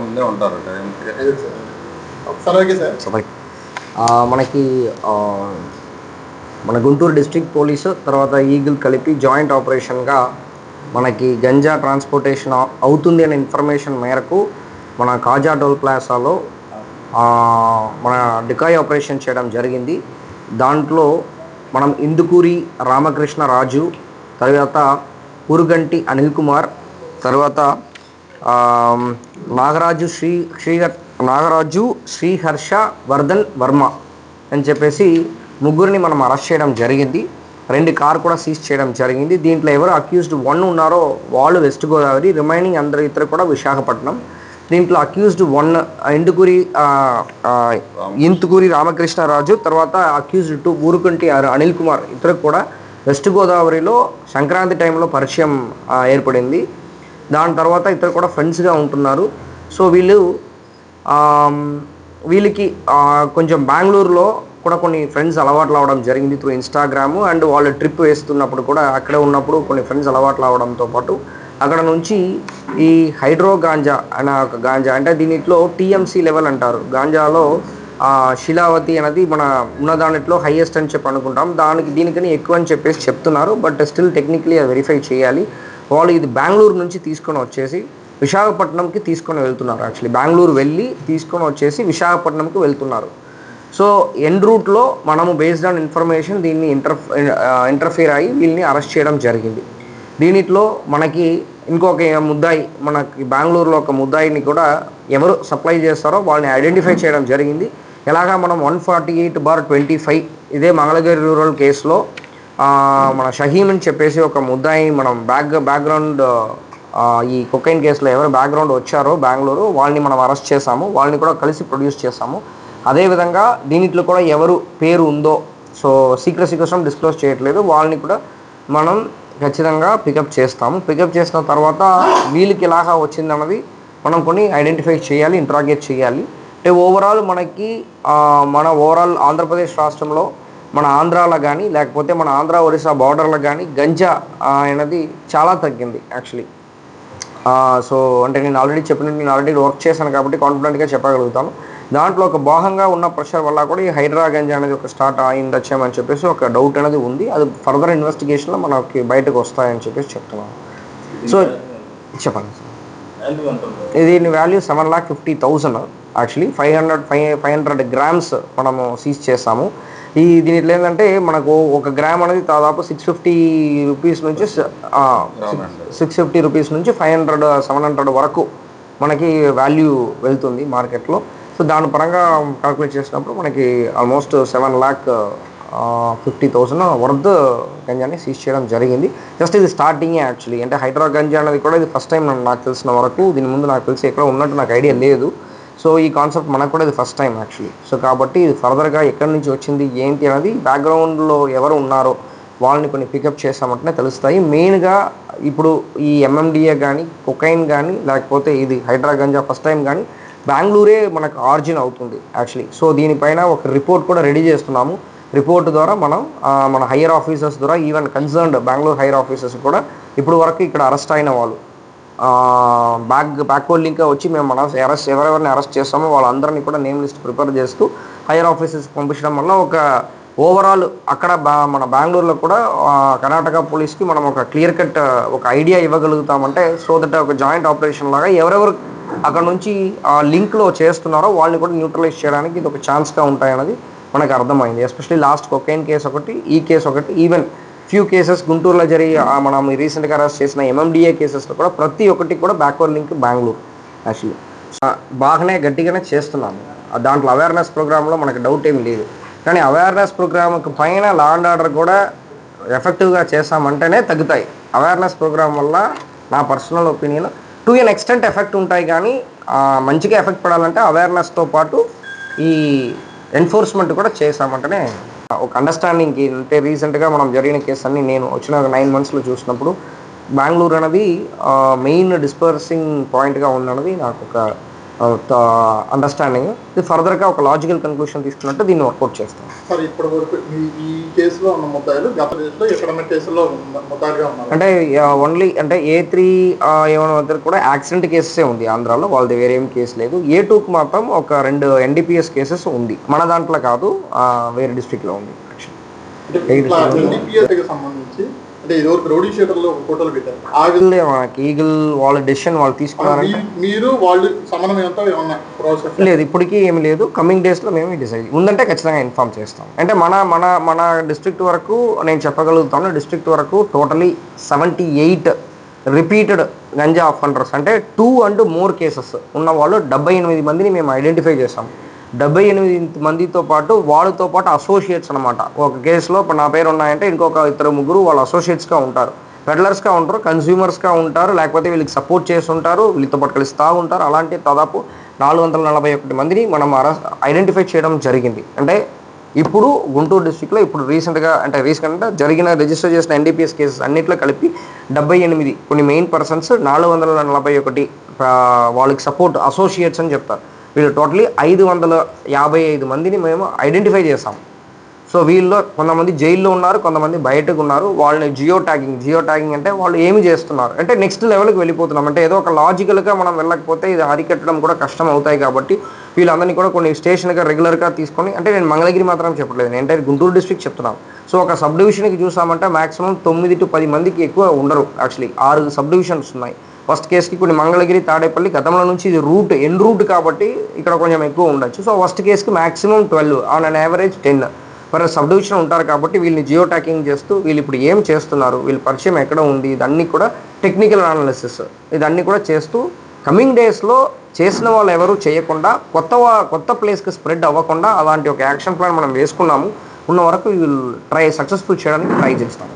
ముందే ఉంటారు ఒకసారి మనకి మన గుంటూరు డిస్ట్రిక్ట్ పోలీసు తర్వాత ఈగిల్ కలిపి జాయింట్ ఆపరేషన్గా మనకి గంజా ట్రాన్స్పోర్టేషన్ అవుతుంది అనే ఇన్ఫర్మేషన్ మేరకు మన కాజా టోల్ ప్లాజాలో మన డికాయ్ ఆపరేషన్ చేయడం జరిగింది. దాంట్లో మనం ఇందుకూరి రామకృష్ణరాజు, తర్వాత ఉరుగంటి అనిల్ కుమార్, తర్వాత నాగరాజు శ్రీహర్ష వర్ధన్ వర్మ అని చెప్పేసి ముగ్గురిని మనం అరెస్ట్ చేయడం జరిగింది. 2 కార్ కూడా సీజ్ చేయడం జరిగింది. దీంట్లో ఎవరు అక్యూజ్డ్ 1 ఉన్నారో వాళ్ళు వెస్ట్ గోదావరి, రిమైనింగ్ అందరు ఇతరు కూడా విశాఖపట్నం. దీంట్లో అక్యూజ్డ్ 1 ఇందుకూరి రామకృష్ణరాజు, తర్వాత అక్యూజ్డ్ 2 ఊరుకంటి అనిల్ కుమార్ ఇతరు కూడా వెస్ట్ గోదావరిలో సంక్రాంతి టైంలో పరిచయం ఏర్పడింది. దాని తర్వాత ఇతరు కూడా ఫ్రెండ్స్గా ఉంటున్నారు. సో వీళ్ళకి కొంచెం బెంగళూరులో కూడా కొన్ని ఫ్రెండ్స్ అలవాట్లు అవ్వడం జరిగింది త్రూ ఇన్స్టాగ్రామ్. అండ్ వాళ్ళు ట్రిప్ వేస్తున్నప్పుడు కూడా అక్కడే ఉన్నప్పుడు కొన్ని ఫ్రెండ్స్ అలవాట్లు అవ్వడంతో పాటు అక్కడ నుంచి ఈ హైడ్రో గాంజా అనే ఒక గాంజా, అంటే దీనిలో టీఎంసీ లెవెల్ అంటారు. గాంజాలో శిలావతి అనేది మన ఉన్నదానిలో హైయెస్ట్ అని చెప్పి అనుకుంటాం. దీనికని ఎక్కువ అని చెప్పేసి చెప్తున్నారు. బట్ స్టిల్ టెక్నికలీ అది వెరిఫై చేయాలి. వాళ్ళు ఇది బెంగళూరు నుంచి తీసుకొని వచ్చేసి విశాఖపట్నంకి తీసుకొని వెళ్తున్నారు. యాక్చువల్లీ బెంగళూరు వెళ్ళి తీసుకొని వచ్చేసి విశాఖపట్నంకి వెళ్తున్నారు. సో ఎండ్ రూట్లో మనము బేస్డ్ ఆన్ ఇన్ఫర్మేషన్ దీన్ని ఇంటర్ఫియర్ అయ్యి వీళ్ళని అరెస్ట్ చేయడం జరిగింది. దీనిలో మనకి ఇంకొక ముద్దాయి, మనకి బెంగళూరులో ఒక ముద్దాయిని కూడా ఎవరు సప్లై చేస్తారో వాళ్ళని ఐడెంటిఫై చేయడం జరిగింది. ఎలాగా మనం 148/25 ఇదే మంగళగిరి రూరల్ కేసులో మన షహీమ్ అని చెప్పేసి ఒక ముద్దాయి మనం బ్యాక్గ్రౌండ్ ఈ కొకైన్ కేసులో ఎవరు బ్యాక్గ్రౌండ్ వచ్చారో బెంగళూరు, వాళ్ళని మనం అరెస్ట్ చేసాము. వాళ్ళని కూడా కలిసి ప్రొడ్యూస్ చేసాము. అదేవిధంగా దీనిలో కూడా ఎవరు పేరు ఉందో, సో సీక్రెసీ కోసం డిస్క్లోజ్ చేయట్లేదు, వాళ్ళని కూడా మనం ఖచ్చితంగా పికప్ చేస్తాము. పికప్ చేసిన తర్వాత వీళ్ళకి ఎలాగా వచ్చిందన్నది మనం కొన్ని ఐడెంటిఫై చేయాలి, ఇంట్రాగేట్ చేయాలి. అంటే ఓవరాల్ మనకి మన ఓవరాల్ ఆంధ్రప్రదేశ్ రాష్ట్రంలో మన ఆంధ్రాలో కానీ లేకపోతే మన ఆంధ్ర ఒరిస్సా బార్డర్లో కానీ గంజా అనేది చాలా తగ్గింది యాక్చువల్లీ. సో అంటే నేను ఆల్రెడీ వర్క్ చేశాను కాబట్టి కాన్ఫిడెంట్గా చెప్పగలుగుతాను. దాంట్లో ఒక భాగంగా ఉన్న ప్రెషర్ వల్ల కూడా ఈ హైడ్రా గంజా అనేది ఒక స్టార్ట్ అయిందచ్చామని చెప్పేసి ఒక డౌట్ అనేది ఉంది. అది ఫర్దర్ ఇన్వెస్టిగేషన్లో మనకి బయటకు వస్తాయని చెప్పేసి చెప్తున్నాను. సో చెప్పండి సార్. దీని వాల్యూ 7,50,000 యాక్చువల్లీ. 500 grams మనము సీజ్ చేస్తాము. దీనిలో ఏంటంటే మనకు ఒక గ్రామ్ అనేది దాదాపు 650 రూపీస్ నుంచి 650 రూపీస్ నుంచి 500-700 వరకు మనకి వాల్యూ వెళ్తుంది మార్కెట్లో. సో దాని పరంగా క్యాల్కులేట్ చేసినప్పుడు మనకి ఆల్మోస్ట్ 7,50,000 వర్త్ గంజాని సీజ్ చేయడం జరిగింది. జస్ట్ ఇది స్టార్టింగే యాక్చువల్లీ. అంటే హైడ్రా గంజా అనేది కూడా ఇది ఫస్ట్ టైం నాకు తెలిసిన వరకు. దీని ముందు నాకు తెలిసి ఎక్కడ ఉన్నట్టు నాకు ఐడియా లేదు. సో ఈ కాన్సెప్ట్ మనకు కూడా ఇది ఫస్ట్ టైం యాక్చువల్లీ. సో కాబట్టి ఇది ఫర్దర్గా ఎక్కడి నుంచి వచ్చింది ఏంటి అనేది బ్యాక్గ్రౌండ్లో ఎవరు ఉన్నారో వాళ్ళని కొన్ని పికప్ చేసామంటేనే తెలుస్తాయి. మెయిన్గా ఇప్పుడు ఈ ఎంఎండిఏ కానీ కొకైన్ కానీ లేకపోతే ఇది హైడ్రా గంజా ఫస్ట్ టైం కానీ బెంగళూరే మనకు ఆరిజిన్ అవుతుంది యాక్చువల్లీ. సో దీనిపైన ఒక రిపోర్ట్ కూడా రెడీ చేస్తున్నాము. రిపోర్ట్ ద్వారా మనం మన హైయర్ ఆఫీసర్స్ ద్వారా even concerned Bengaluru higher officers కూడా ఇప్పుడు వరకు ఇక్కడ అరెస్ట్ అయిన వాళ్ళు బ్యాక్వర్డ్ లింక్ వచ్చి మేము మన ఎవరెవరిని అరెస్ట్ చేస్తామో వాళ్ళందరినీ కూడా నేమ్ లిస్ట్ ప్రిపేర్ చేస్తూ హైయర్ ఆఫీసర్స్ పంపించడం వల్ల ఒక ఓవరాల్ అక్కడ మన బెంగళూరులో కూడా కర్ణాటక పోలీస్కి మనం ఒక క్లియర్ కట్ ఒక ఐడియా ఇవ్వగలుగుతామంటే, సో దట్ ఒక జాయింట్ ఆపరేషన్ లాగా ఎవరెవరు అక్కడ నుంచి లింక్లో చేస్తున్నారో వాళ్ళని కూడా న్యూట్రలైజ్ చేయడానికి ఇది ఒక ఛాన్స్గా ఉంటాయన్నది మనకు అర్థమైంది. ఎస్పెషల్లీ లాస్ట్ కొకైన్ కేసు ఒకటి, ఈ కేసు ఒకటి, ఈవెన్ ఫ్యూ కేసెస్ గుంటూరులో జరిగి మనం రీసెంట్గా అరెస్ట్ చేసిన ఎంఎండిఏ కేసెస్లో కూడా ప్రతి ఒక్కటి కూడా బ్యాక్వర్డ్ లింక్ బెంగళూరు యాక్చువల్లీ. బాగానే గట్టిగానే చేస్తున్నాము. దాంట్లో అవేర్నెస్ ప్రోగ్రాంలో మనకు డౌట్ ఏం లేదు. కానీ అవేర్నెస్ ప్రోగ్రామ్కి పైన లా అండ్ ఆర్డర్ కూడా ఎఫెక్టివ్గా చేస్తామంటేనే తగ్గుతాయి. అవేర్నెస్ ప్రోగ్రామ్ వల్ల నా personal opinion to an extent effect ఉంటాయి. కానీ మంచిగా ఎఫెక్ట్ పడాలంటే అవేర్నెస్తో పాటు ఈ ఎన్ఫోర్స్మెంట్ కూడా చేసామంటేనే ఒక అండర్స్టాండింగ్కి. అంటే రీసెంట్గా మనం జరిగిన కేసు అన్ని నేను వచ్చిన 9 monthsలో చూసినప్పుడు బెంగళూరు అనేది మెయిన్ డిస్పర్సింగ్ పాయింట్గా ఉందన్నది నాకు ఒక అండర్స్టాండింగ్ ఇది ఫర్దర్గా ఒక లాజికల్ కన్క్లూషన్ తీసుకున్నట్టు దీన్ని వర్కౌట్ చేస్తాం. సార్ ఇప్పటి వరకు ఈ కేసులో ఉన్న ముద్దాయిలు గత కేసులో ఎక్కడన్నా కేసులో ముద్దాయిలుగా ఉన్నారు అంటే ఓన్లీ అంటే A3 ఏమైనా దగ్గర కూడా యాక్సిడెంట్ కేసెసే ఉంది ఆంధ్రాలో, వాళ్ళది వేరేం కేసు లేదు. A2కి మాత్రం ఒక 2 NDPS కేసెస్ ఉంది, మన దాంట్లో కాదు, వేరే డిస్ట్రిక్ట్లో ఉంది. NDPS సంబంధించి అంటే ఇదివరకు రౌడీ షీటర్లో ఒక ఫోటోలు పెట్టారు, మనకి ఈగిల్ వాళ్ళ డెసిషన్ వాళ్ళు తీసుకున్నారంటే మీరు వాళ్ళు సమన్వయంతో ఏమన్నా ప్రాసెస్ లేదు, ఇప్పటికీ ఏమి లేదు. కమింగ్ డేస్లో మేము డిసైడ్ ఉందంటే ఖచ్చితంగా ఇన్ఫామ్ చేస్తాం. అంటే మన మన మన డిస్ట్రిక్ట్ వరకు నేను చెప్పగలుగుతాను, డిస్ట్రిక్ట్ వరకు టోటలీ 78 రిపీటెడ్ గంజా అఫెండర్స్ అంటే 2 and more కేసెస్ ఉన్న వాళ్ళు 78 మందిని మేము ఐడెంటిఫై చేస్తాం. 78 మందితో పాటు వాళ్ళతో పాటు అసోసియేట్స్ అనమాట. ఒక కేసులో ఇప్పుడు నా పేరు ఉన్నాయంటే ఇంకొక 2-3 వాళ్ళు అసోసియేట్స్గా ఉంటారు, పెడ్లర్స్గా ఉంటారు, కన్స్యూమర్స్గా ఉంటారు, లేకపోతే వీళ్ళకి సపోర్ట్ చేస్తుంటారు, వీళ్ళతో పాటు కలిసి ఉంటారు. అలాంటి దాదాపు 441 మందిని మనం ఐడెంటిఫై చేయడం జరిగింది. అంటే ఇప్పుడు గుంటూరు డిస్ట్రిక్ట్లో ఇప్పుడు రీసెంట్గా జరిగిన రిజిస్టర్ చేసిన NDPS కేసెస్ అన్నింటిలో కలిపి 78 కొన్ని మెయిన్ పర్సన్స్, 441 వాళ్ళకి సపోర్ట్ అసోసియేట్స్ అని చెప్తారు. వీళ్ళు టోటలీ 555 మందిని మేము ఐడెంటిఫై చేస్తాం. సో వీళ్ళు కొంతమంది జైల్లో ఉన్నారు, కొంతమంది బయటకు ఉన్నారు. వాళ్ళని జియో ట్యాగింగ్ అంటే వాళ్ళు ఏమి చేస్తున్నారు అంటే నెక్స్ట్ లెవెల్కి వెళ్ళిపోతున్నాం. అంటే ఏదో ఒక లాజికల్గా మనం వెళ్ళకపోతే ఇది అరికట్టడం కూడా కష్టం అవుతాయి కాబట్టి వీళ్ళందరినీ కూడా కొన్ని స్టేషన్గా రెగ్యులర్గా తీసుకొని, అంటే నేను మంగళగిరి మాత్రం చెప్పట్లేదు, నేను ఎంటైర్ గుంటూరు డిస్ట్రిక్ట్ చెప్తున్నాను. సో ఒక సబ్ డివిజన్కి చూసామంటే మాక్సిమం 9 to 10 మందికి ఎక్కువ ఉండరు. యాక్చువల్లీ 6 సబ్ డివిజన్స్ ఉన్నాయి. ఫస్ట్ కేసుకి కొన్ని మంగళగిరి, తాడేపల్లి, గతంలో నుంచి ఇది ఎన్ రూట్ కాబట్టి ఇక్కడ కొంచెం ఎక్కువ ఉండొచ్చు. సో ఫస్ట్ కేసుకి మాక్సిమం 12, ఆన్ అన్ యావరేజ్ 10 మరి సబ్ డివిజన్ ఉంటారు కాబట్టి వీళ్ళని జియో ట్యాకింగ్ చేస్తూ వీళ్ళు ఇప్పుడు ఏం చేస్తున్నారు, వీళ్ళ పరిచయం ఎక్కడ ఉంది, ఇదన్నీ కూడా టెక్నికల్ అనాలిసిస్ ఇదన్నీ కూడా చేస్తూ కమింగ్ డేస్లో చేసిన వాళ్ళు ఎవరు చేయకుండా కొత్త ప్లేస్కి స్ప్రెడ్ అవ్వకుండా అలాంటి ఒక యాక్షన్ ప్లాన్ మనం వేసుకున్నాము. ఉన్న వరకు వీళ్ళు సక్సెస్ఫుల్ చేయడానికి ట్రై చేస్తాం.